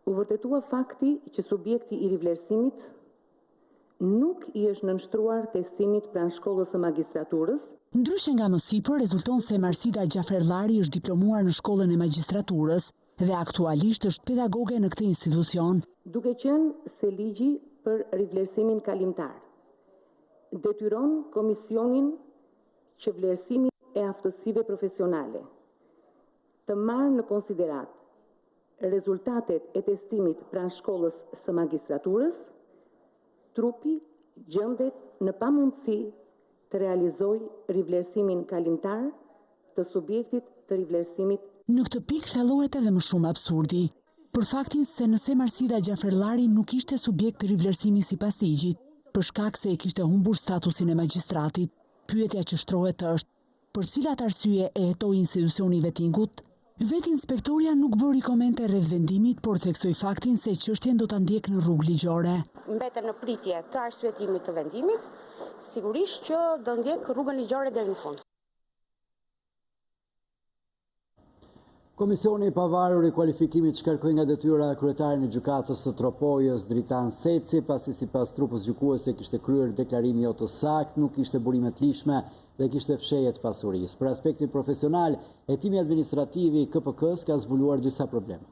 u vërtetua fakti që subjekti i rivlerësimit nuk i është nënshtruar testimit pranë shkollës së magjistraturës. Ndryshe nga më sipër, rezulton se Marsida Xhaferllari është diplomuar në shkollën e magjistraturës dhe aktualisht është pedagoge në këtë institucion. Duke qenë se ligji për rivlerësimin kalimtar detyron komisionin që vlerësimi e aftësive profesionale të marrë në konsiderat rezultatet e testimit pranë shkollës së magjistraturës, trupi gjendet në pamundësi të realizojë rivlerësimin kalimtar të subjektit të rivlerësimit. Në këtë pikë thellohet edhe më shumë absurdi, për faktin se nëse Marsida Xhaferllari nuk ishte subjekt të rivlerësimit sipas ligjit, për shkak se e kishte humbur statusin e magjistratit, pyetja që shtrohet është: për cilat arsye e hetoi institucioni i Vetingut? Vetë inspektoria nuk bëri komente rreth vendimit, por theksoi faktin se çështjen do ta ndjek në rrugë ligjore. Mbetem në pritje të arsyetimit të vendimit, sigurisht që do ndjek rrugën ligjore deri në fund. Komisioni i pavarur i kualifikimit shkarkoi nga detyra kryetarin e gjykatës së Tropojës Dritan Seci, pasi sipas trupës gjykuese kishte kryer deklarim jo të saktë, nuk kishte burime të lishme dhe kishte fshehje të pasurisë. Për aspektin profesional, hetimi administrativ i KPK-s ka zbuluar disa probleme.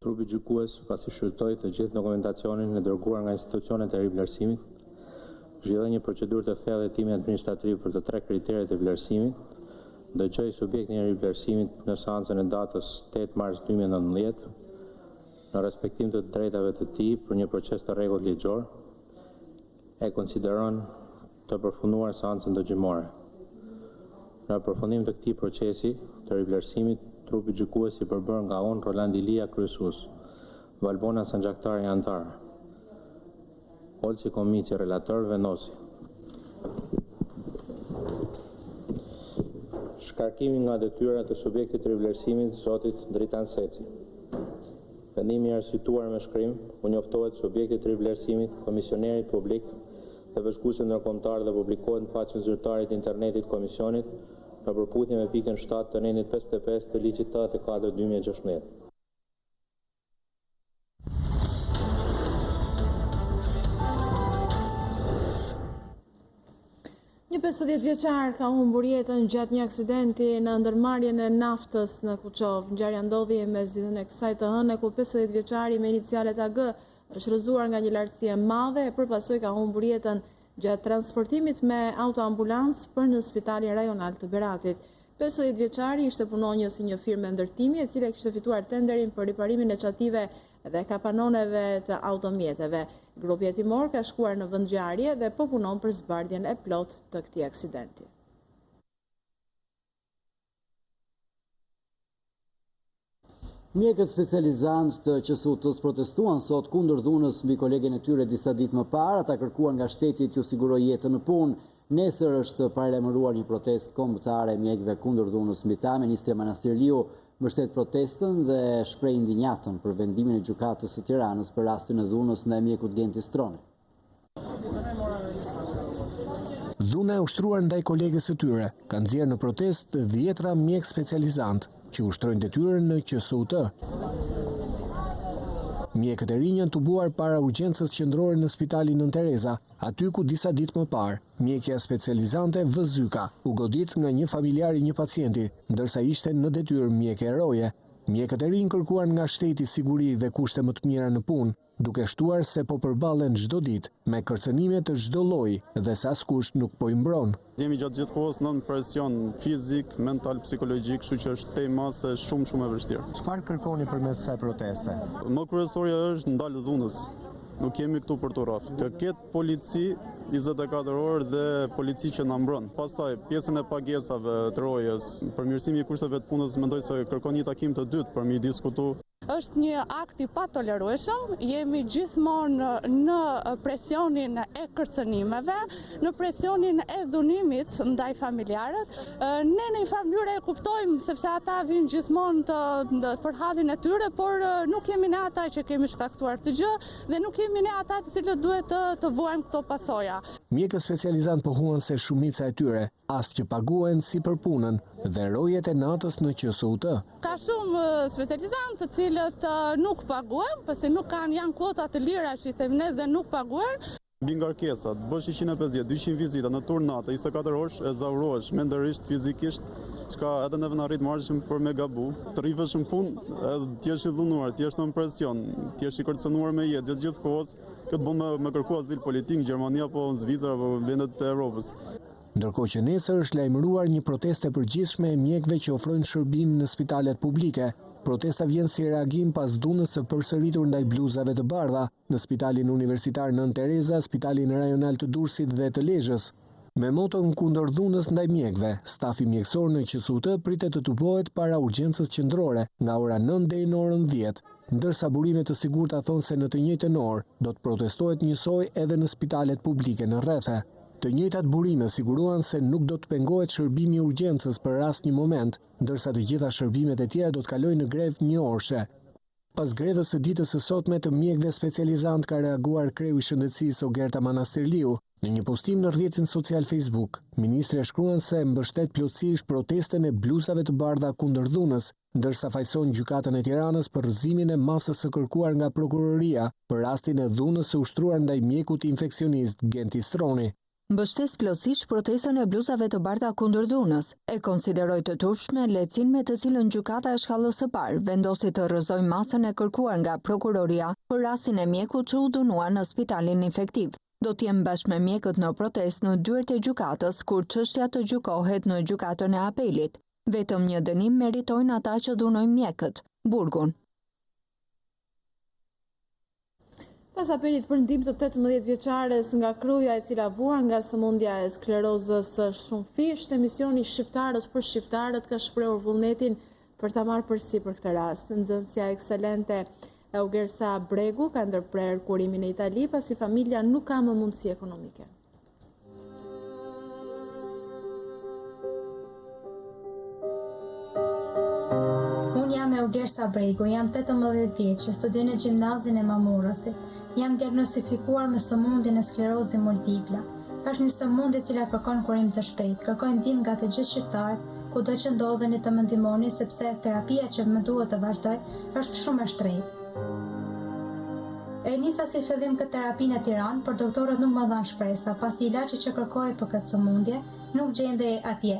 Trupi gjykues pasi shfrytoi të gjithë dokumentacionin e dërguar nga institucionet e rivlerësimit, zhvilloi një procedurë të thellë hetimi administrativ për të 3 kriteret e vlerësimit. Dëgjoi subjektin e rivlerësimit në seancën e datës 8 mars 2019 në respektim të drejtave të tij për një proces të rregullt ligjor, e konsideron të përfunduar seancën dëgjimore. Në përfundim të këtij procesi të rivlerësimit, trupi gjykues i përbër nga unë Roland Ilia kryesues, Valbona sanxaktari antar, Olsi Komici relator vendosi. Shkarkimi nga detyrat e subjektit të rivlerësimit zotit Dritan Seci. Vendimi i arsyetuar me shkrim u njoftohet subjektit të rivlerësimit, komisionerit publik dhe bashkuesit ndërkombëtar dhe publikohet në faqen zyrtare të internetit komisionit në përputhje me pikën 7 të nenit 55 të ligjit 84/2016. Një 50 vjeçar ka humbur jetën gjatë një aksidenti në ndërmarrjen e naftës në Kuçov. Ngjarja ndodhi mes ditën e kësaj të hënë ku 50 vjeçari me inicialet AG është rrëzuar nga një lartësi e madhe e përpasoj ka humbur jetën gjatë transportimit me autoambulancë për në spitalin rajonal të Beratit. 50 vjeçari ishte punonjës i një firme ndërtimi e cila kishte fituar tenderin për riparimin e çative dhe kapanoneve të automjeteve. Grupi hetimor ka shkuar në vendngjarje dhe po punon për zbardhjen e plot të këtij aksidenti. Mjekët specializantë të QSUT-s protestuan sot kundër dhunës mbi kolegen e tyre disa ditë më parë, ata kërkuan nga shteti t'ju sigurojë jetën në punë. Nesër është paralajmëruar një protestë kombëtare e mjekëve kundër dhunës mbi ta. Ministri Manastirliu mbështet protestën dhe shpreh ndinjatën për vendimin e gjykatës së Tiranës për rastin e dhunës ndaj mjekut Genti Stroni. Dhuna e ushtruar ndaj kolegës së tyre ka nxjerrë në protestë dhjetra mjek specializant që ushtrojnë detyrën në QSUT. Mjekët e rinj janë tubuar para urgjencës qendrore në spitalin Nën Tereza, aty ku disa ditë më parë, mjekja specializante Vëzyka u godit nga një familjar i një pacienti, ndërsa ishte në detyrë mjeke eroje. Mjekët e rinj kërkuan nga shteti siguri dhe kushte më të mira në punë, duke shtuar se po përballen çdo ditë me kërcënime të çdo lloji dhe se askush nuk po i mbron. Jemi gjatë gjithë kohës nën presion fizik, mental, psikologjik, kështu që është tema se shumë e vështirë. Çfarë kërkoni përmes kësaj proteste? Më kryesorja është ndalë dhunës. Nuk jemi këtu për të rrafë. Të ketë polici 24 orë dhe polici që na mbron. Pastaj pjesën e pagesave të rojës, përmirësimi i kushteve të punës, mendoj se kërkon një takim të dytë për mi diskutu. Është një akt i patolerueshëm, jemi gjithmonë në presionin e kërcënimeve, në presionin e dhunimit ndaj familjarët. Ne në një farë mënyrë e kuptojmë sepse ata vinë gjithmonë për hadhin e tyre, por nuk jemi ne ata që kemi shkaktuar të gjë dhe nuk jemi ne ata të cilët duhet të vuajmë këto pasoja. Mjekët specializant pohuan se shumica e tyre as që paguhen si për punën dhe rojet e natës në QSUT. Ka shumë specializantë të cilët nuk paguhen, pasi nuk janë kuota të lira që i them ne dhe nuk paguhen. Mbi ngarkesat, bësh 150-200 vizita në turn natë, 24 orësh e zavrohesh mendërisht, fizikisht, çka edhe neve na rrit marrëshim për me gabu. Të rrivesh në punë, edhe ti je i dhunuar, ti je në presion, ti je i kërcënuar me jetë gjithë kohës, këtë bën me kërku azil politik në Gjermani apo në Zvicër apo vendet të Evropës. Ndërkohë që nesër është lajmëruar një protestë e përgjithshme e mjekëve që ofrojnë shërbim në spitalet publike. Protesta vjen si reagim pas dhunës së përsëritur ndaj bluzave të bardha në Spitalin Universitar Nën Tereza, Spitalin Rajonal të Durrësit dhe të Lezhës. Me moton kundër dhunës ndaj mjekëve, stafi mjekësor në QSUT pritet të tubohet para urgjencës qendrore nga ora 9 deri në orën 10, ndërsa burime të sigurta thonë se në të njëjtën orë do të protestohet njësoj edhe në spitalet publike në rrethe. Të njëjtat burime siguruan se nuk do të pengohet shërbimi i urgjencës për asnjë moment, ndërsa të gjitha shërbimet e tjera do të kalojnë në grevë njëorëshe. Pas grevës së ditës së sotme të mjekëve specializant ka reaguar kreu i shëndetësisë Ogerta Manastirliu. Në një postim në rrjetin social Facebook, ministri shkruan se mbështet plotësisht protestën e bluzave të bardha kundër dhunës, ndërsa fajson gjykatën e Tiranës për rrëzimin e masës së kërkuar nga prokuroria për rastin e dhunës së ushtruar ndaj mjekut infeksionist Genti Stroni. Mbështes plotësisht protestën e bluzave të bardha kundër dhunës. E konsideroi të turpshme lehtësinë me të cilën gjykata e shkallës së parë vendosi të rrëzojë masën e kërkuar nga prokuroria për rastin e mjekut që u dënua në spitalin infektiv. Do të jem bashkë me mjekët në protestë në dyert e gjykatës kur çështja të gjykohet në gjykatën e apelit. Vetëm një dënim meritojnë ata që dhunojnë mjekët. Burgun. Pas apelit për ndihmë të 18 vjeçares nga Kruja e cila vua nga sëmundja e sklerozës shumëfisht, emisioni Shqiptarët për Shqiptarët ka shprehur vullnetin për ta marrë përsipër këtë rast. Nxënësja ekselente Ugersa Bregu ka ndërprer kurimin në Itali pasi familja nuk ka më mundësi ekonomike. Unë jam Ugersa Bregu, jam 18 vjeçë, studioj në gjimnazin e Mamurasit. Jam diagnostifikuar me sëmundjen e sklerozës multipla. Është një sëmundje e cila kërkon kurim të shpejtë. Kërkoj ndihmë nga të gjithë shqiptarët, kudo që ndodheni të më ndihmoni sepse terapia që më duhet të vazhdoj është shumë e shtrenjtë. E nisa si fillim këtë terapi në Tiranë, por doktorët nuk më dhanë shpresa, pasi ilaçi që kërkoj për këtë sëmundje nuk gjendej atje.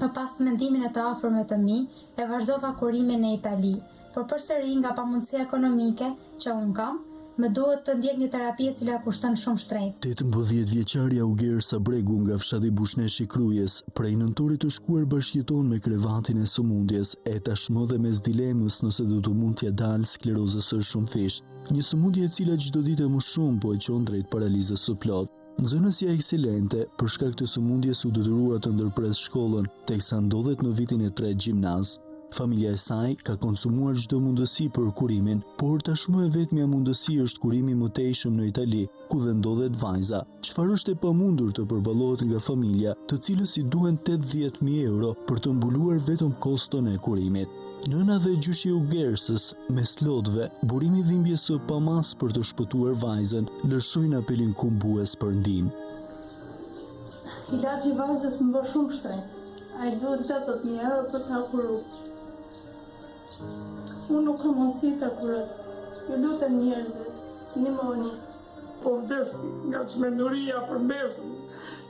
Më pas mendimin e të afërmve të mi, e vazhdova kurimin në Itali, por përsëri nga pamundësia ekonomike që unë kam, më duhet të ndjek një terapi e cila kushton shumë shtrenjtë. 18 vjeçaria Ugersa Bregu nga fshati Bushneshi Krujës, prej nëntorit të shkuar bashkëjeton me krevatin e sëmundjes, e tashmë dhe mes dilemës nëse do të mund t'ja dalë sklerozës së shumëfisht. Një sëmundje e cila çdo ditë më shumë po e çon drejt paralizës së plotë. Nxënësja ekselente për shkak të sëmundjes u detyrua të ndërpres shkollën, teksa ndodhet në vitin e 3 gjimnaz. Familja e saj ka konsumuar çdo mundësi për kurimin, por tashmë e vetmja mundësi është kurimi i mëtejshëm në Itali, ku dhe ndodhet vajza. Çfarë është e pamundur të përballohet nga familja, të cilës i duhen 80.000 euro për të mbuluar vetëm koston e kurimit. Nëna dhe gjyshi u Gersës, me slotëve, burimi dhimbjes së pamas për të shpëtuar vajzën, lëshojnë apelin kumbues për ndihmë. Ilaçi i vajzës më bë shumë shtret. Ai duhet 80.000 euro për ta kuru. Unë nuk kam mundësi ta kuroj. Ju lutem njerëzve, ndihmoni. Po vdes nga çmenduria për mesën,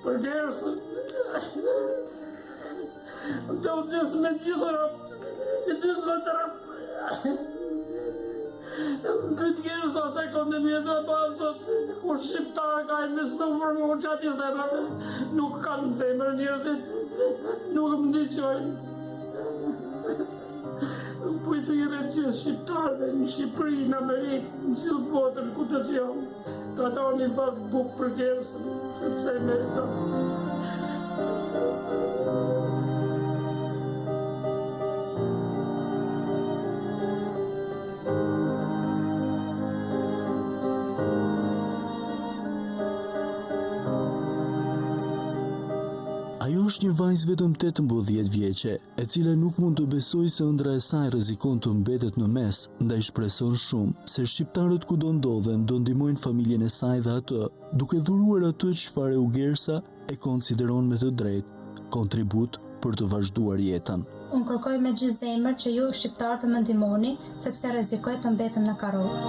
për Gersën. Do vdes me gjithë rap. E dy më të rap. Pyt Gersa se kondemjet e banë, thot, ku shqiptar ka e misë për më qatë i themër, nuk kanë zemër njerëzit, nuk më ndiqojnë. Pujtire gjithë shqiptarve në Shqipëri, në Amerikë, në gjithë botën, ku të që janë, të doni vakt buk për Gersën, sepse meriton. Ajo është një vajzë vetëm 18 vjeçe, e cila nuk mund të besojë se ëndra e saj rrezikon të mbetet në mes, ndaj shpreson shumë se shqiptarët kudo ndodhen do ndihmojnë familjen e saj dhe atë, duke dhuruar atë çfarë u Gersa e konsideron me të drejtë kontribut për të vazhduar jetën. Unë kërkoj me gjithë zemër që ju shqiptarët të më ndihmoni, sepse rrezikoj të mbetem në karrocë.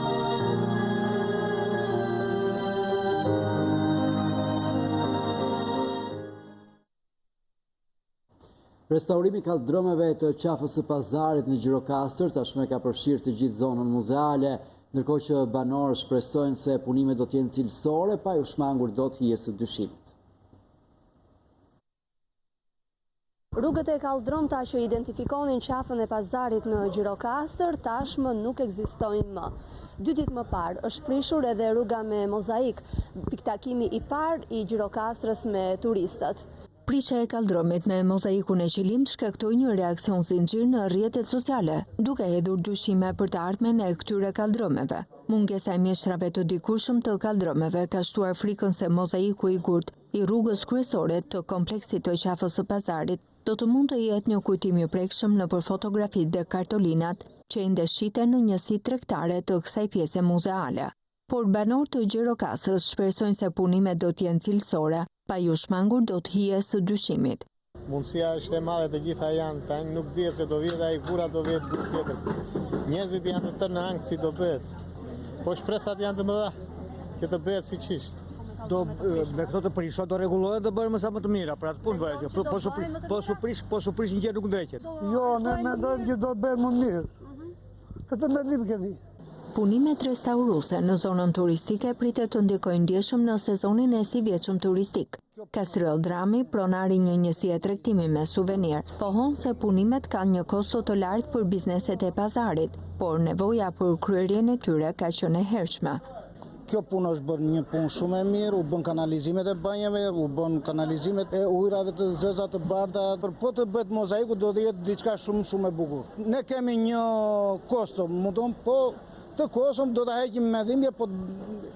Restaurimi kaldromeve të qafës së pazarit në Gjirokastër tashmë ka përfshirë të gjithë zonën muzeale, ndërkohë që banorët shpresojnë se punimet do të jenë cilësore pa u shmangur dot hijes së dyshimit. Rrugët e kaldromta që identifikonin qafën e pazarit në Gjirokastër tashmë nuk ekzistojnë më. 2 ditë më parë është prishur edhe rruga me mozaik, piktakimi i parë i Gjirokastrës me turistët. Prishja e kaldromit me mozaikun e qilimit shkaktoi një reakcion zinxhir në rrjetet sociale, duke hedhur dyshime për të ardhmen e këtyre kaldromeve. Mungesa e mjeshtrave të dikurshëm të kaldromeve ka shtuar frikën se mozaiku i gurt i rrugës kryesore të kompleksit të qafës së pazarit do të mund të jetë një kujtim i prekshëm nëpër fotografitë dhe kartolinat që i ndeshiten në njësi tregtare të kësaj pjese muzeale. Por banorët të Gjirokastrës shpresojnë se punimet do të jenë cilësore, pa ju shmangur do të hijes së dyshimit. Mundësia është e madhe, të gjitha janë, tani nuk dihet se do vjet ai fura, do vjet diçka tjetër. Njerëzit janë të tërë në ankth si do bëhet. Po shpresat janë të mëdha që të bëhet siç është. Me këto të prishot do rregullohet, do bëhen më sa më të mira, për atë punë bëhet. Po su prish një gjë nuk ndreqet. Jo, ne mendojmë që do të bëhet më mirë. Këtë mendim kemi. Punimet restauruese në zonën turistike pritet të ndikojnë ndjeshëm në sezonin e sivjetshëm turistik. Kastriol Drami, pronari një njësie tregtimi me suvenir, pohon se punimet kanë një kosto të lartë për bizneset e pazarit, por nevoja për kryerjen e tyre ka qenë e hershme. Kjo punë është bërë një punë shumë e mirë, u bën kanalizimet e banjave, u bën kanalizimet e ujrave të zeza të bardha, për po të bëhet mozaiku do të jetë diçka shumë e bukur. Ne kemi një kosto, mundon, po të kosëm do të heqim me dhimbje, po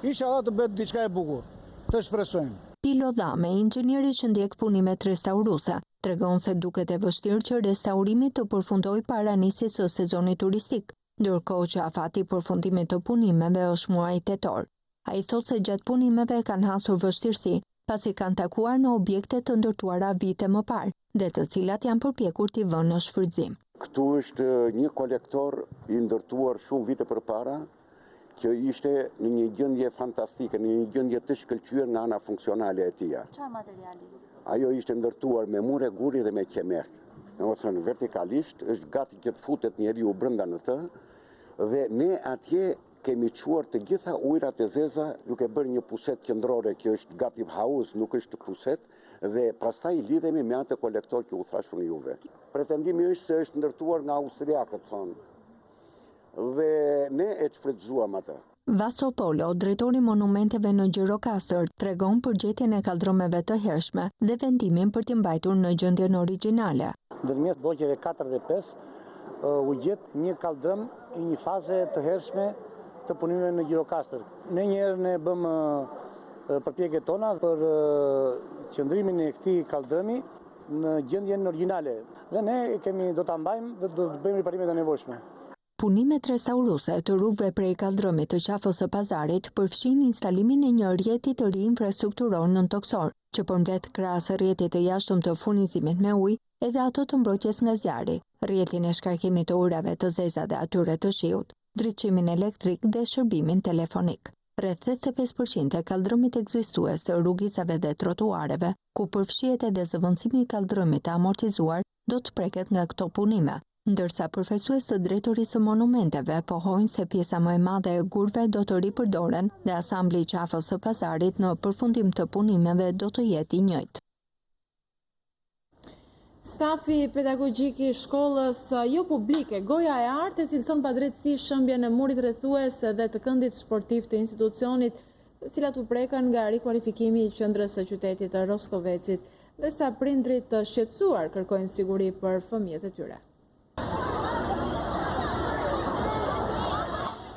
inshallah të bëhet diçka e bukur. Të shpresojmë. Pilo Dhame, inxhinieri që ndjek punimet restauruese, tregon se duket e vështirë që restaurimi të përfundojë para nisjes së sezonit turistik, ndërkohë që afati i përfundimit të punimeve është muaji tetor. Ai thotë se gjatë punimeve kanë hasur vështirësi, pasi kanë takuar në objekte të ndërtuara vite më parë, dhe të cilat janë përpjekur t'i vënë në shfrytëzim. Këtu është një kolektor i ndërtuar shumë vite përpara, që ishte në një gjendje fantastike, në një gjendje të shkëlqyer nga ana funksionale e tij. Çfarë materiali? Ajo ishte ndërtuar me mure guri dhe me qemer. Domethënë vertikalisht është gati që të futet njeriu brenda në të, dhe ne atje kemi çuar të gjitha ujrat e zeza duke bërë një puset qendrore që është gati hauz, nuk është puset, dhe pastaj lidhemi me atë kolektor që u thash unë juve. Pretendimi është se është ndërtuar nga austriakët, thonë. Dhe ne e shfrytëzuam atë. Vaso Polo, drejtori monumenteve në Gjirokastër, tregon për gjetjen e kaldromeve të hershme dhe vendimin për t'i mbajtur në gjendjen origjinale. Ndërmjet bloqeve 4 dhe 5, u gjet një kaldrëm i një faze të hershme të punimeve në Gjirokastër. Ne njerë ne bëm përpjekjet tona për qëndrimin e këtij kaldrëmi në gjendjen origjinale. Dhe ne do ta mbajmë dhe do të bëjmë riparimet e nevojshme. Punimet restauruese të rrugëve prej kaldrëmit të qafës së Pazarit përfshin instalimin e një rrjeti të ri infrastrukturor nëntoksor, që përmbledh krahas rrjetit të jashtëm të furnizimit me ujë edhe ato të mbrojtjes nga zjarri, rrjetin e shkarkimit të ujrave të zeza dhe atyre të shiut, drejtësimin elektrik dhe shërbimin telefonik. Rreth 85% e kaldrëmit ekzistues të rrugisave dhe trotuareve, ku përfshihet edhe zëvendësimi i kaldrëmit të amortizuar, do të preket nga këto punime, ndërsa përfaqësues të drejtorisë së monumenteve pohojnë se pjesa më e madhe e gurve do të ripërdoren dhe asambli i qafës së Pazarit në përfundim të punimeve do të jetë i njëjtë. Stafi pedagogjik i shkollës jo publike Goja e Artë cilëson padrejtësi shëmbjen e murit rrethues dhe të këndit sportiv të institucionit, të cilat u prekën nga rikualifikimi i qendrës së qytetit të Roskovecit, ndërsa prindrit të shqetësuar kërkojnë siguri për fëmijët e tyre.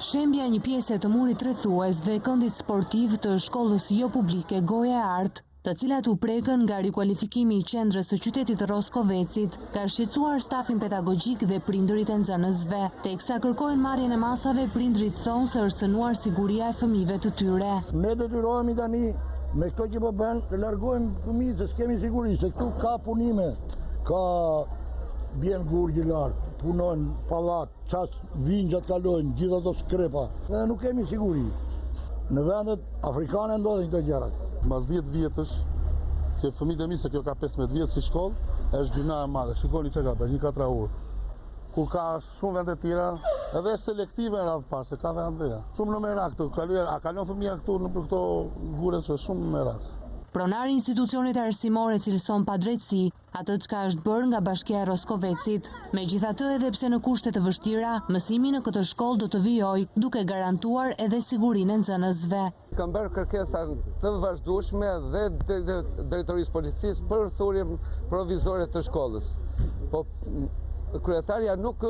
Shembja një pjesë të murit rrethues dhe këndit sportiv të shkollës jo publike Goja e Artë, të cilat u prekën nga rikualifikimi i qendrës së qytetit të Roskovecit, ka shqetësuar stafin pedagogjik dhe prindërit e nxënësve, teksa kërkojnë marrjen e masave, prindërit thonë se është cënuar siguria e fëmijëve të tyre. Ne detyrohemi tani me këto që po bën të largojmë fëmijët se s'kemi siguri, se këtu ka punime, ka bjen gurgji lart, punojnë pallat, ças vinxhat kalojnë, gjithë ato skrepa. Dhe nuk kemi siguri. Në vendet afrikane ndodhin këto gjëra. Mas 10 vjetësh, që fëmijët e mi se kjo ka 15 vjetë si shkollë, është gjuna e madhe. Shikoni që ka për një 4 orë. Kur ka shumë vende tjera, edhe është selektive në radhë parë, se ka dhe andëja. Shumë në merak të, a kalon fëmija këtu në për këto gure që shumë në merak. Pronari institucionit arsimore cilëson padrejtësi atë çka është bërë nga Bashkia e Roskovecit. Megjithatë, edhe pse në kushte të vështira, mësimi në këtë shkollë do të vijojë, duke garantuar edhe sigurinë e nxënësve. Kam bërë kërkesa të vazhdueshme dhe drejtorisë policisë për thurjen provizore të shkollës. Po kryetaria nuk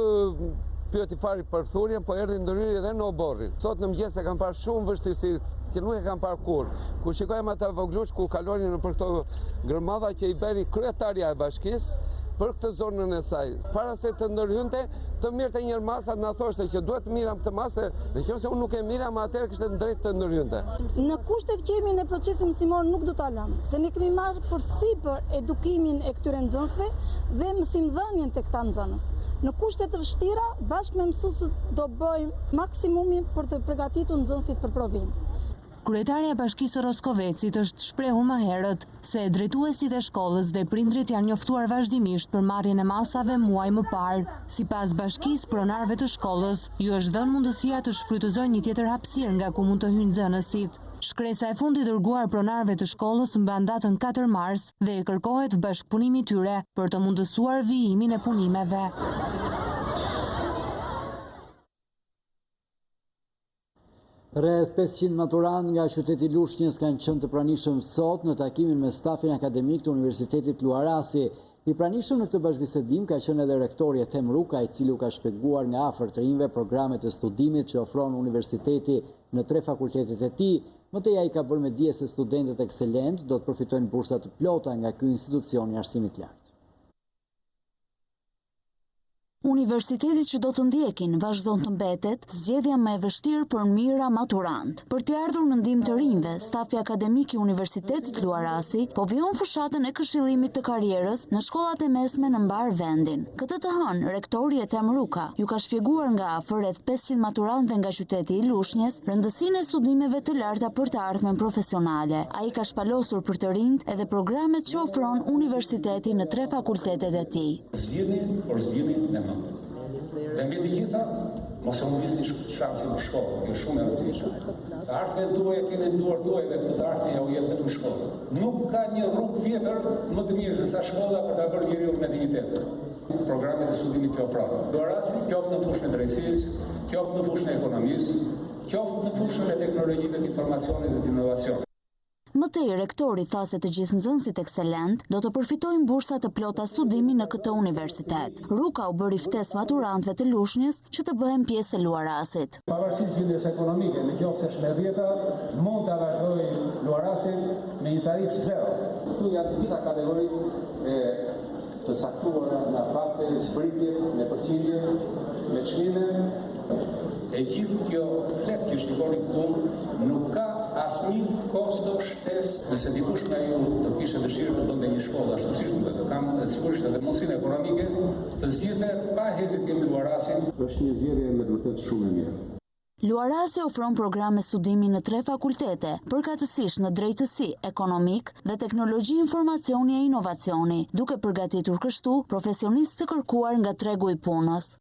pyeti fare për thurjen, po erdhi ndërhyrje edhe në oborrin. Sot në mëngjes e kam parë shumë vështirësi, që nuk e kam parë kur. Kur shikojmë ata voglush ku kalonin nëpër këto gërmadha që i bëri kryetaria e bashkisë për këtë zonën e saj. Para se të ndërhynte, të mirte një masa na thoshte që duhet të miram këtë masë, nëse unë nuk e mira, më atëherë kishte drejt të ndërhynte. Në kushtet që jemi në procesin mësimor nuk do ta lëmë, se ne kemi marrë përsipër edukimin e këtyre nxënësve dhe mësimdhënien tek këta nxënës. Në kushte të vështira, bashkë me mësuesët do bëjmë maksimumin për të përgatitur nxënësit për provim. Kryetaria e Bashkisë së Roskovecit është shprehur më herët se drejtuesit e shkollës dhe prindrit janë njoftuar vazhdimisht për marrjen e masave muaj më parë. Sipas bashkisë pronarëve të shkollës, ju është dhënë mundësia të shfrytëzojnë një tjetër hapësirë nga ku mund të hyjnë nxënësit. Shkresa e fundit dërguar pronarëve të shkollës mban datën 4 mars dhe i kërkohet bashkëpunimi i tyre për të mundësuar vijimin e punimeve. Rreth 500 maturant nga qyteti Lushnjës kanë qenë të pranishëm sot në takimin me stafin akademik të Universitetit Luarasi. I pranishëm në këtë bashkëbisedim ka qenë edhe rektori Ethem Ruka, i cili u ka shpjeguar nga afër të rinjve programet e studimit që ofron universiteti në 3 fakultetet e tij. Mëtej ai ka bërë me dije se studentët ekselent do të përfitojnë bursa të plota nga ky institucion i arsimit lart. Universiteti që do të ndjekin vazhdon të mbetet zgjedhja më e vështirë për mira maturant. Për të ardhur në ndihmë të rinjve, stafi akademik i Universitetit Luarasi po vijon fushatën e këshillimit të karrierës në shkollat e mesme në mbar vendin. Këtë të hënë, rektori Ethem Ruka ju ka shpjeguar nga afër rreth 500 maturantëve nga qyteti i Lushnjës rëndësinë e studimeve të larta për të ardhmen profesionale. Ai ka shpalosur për të rinjt edhe programet që ofron universiteti në 3 fakultetet e tij. Zgjidhni dhe mbi të gjitha, mos e humbisni shansin për shkollë, kjo shumë e rëndësishme. Të ardhmen tuaj keni nduar tuaj dhe këtë të ardhmen ja u jep vetëm shkolla. Nuk ka një rrugë tjetër më të mirë se sa shkolla për ta bërë njeriu me dinjitet. Programet e studimit që ofron. Luarasi, qoftë në fushën e drejtësisë, qoftë në fushën e ekonomisë, qoftë në fushën e teknologjive të informacionit dhe të inovacionit. mëtej rektori tha se të gjithë nxënësit ekselent do të përfitojnë bursa të plota studimi në këtë universitet. Ruka u bëri ftesë maturantëve të Lushnjës që të bëhen pjesë e Luarasit. Pavarësisht gjendjes ekonomike, në qoftë se është dhjeta, mund ta vazhdoj Luarasin me një tarif zero. Këtu janë të gjitha kategoritë të caktuara në fakte, zbritje, me përqindje, me çmime. E gjithë kjo flet që shikoni këtu nuk ka asnjë kosto shtesë. Nëse dikush nga ju do të kishte dëshirë të bënte një shkollë ashtu siç duhet, të kam sigurisht edhe mundësinë ekonomike të zgjidhte pa hezitim Luarasin. Është një zgjedhje me të vërtetë shumë e mirë. Luarasi ofron programe studimi në 3 fakultete, përkatësisht në drejtësi, ekonomik dhe teknologji informacioni e inovacioni, duke përgatitur kështu profesionistë të kërkuar nga tregu i punës.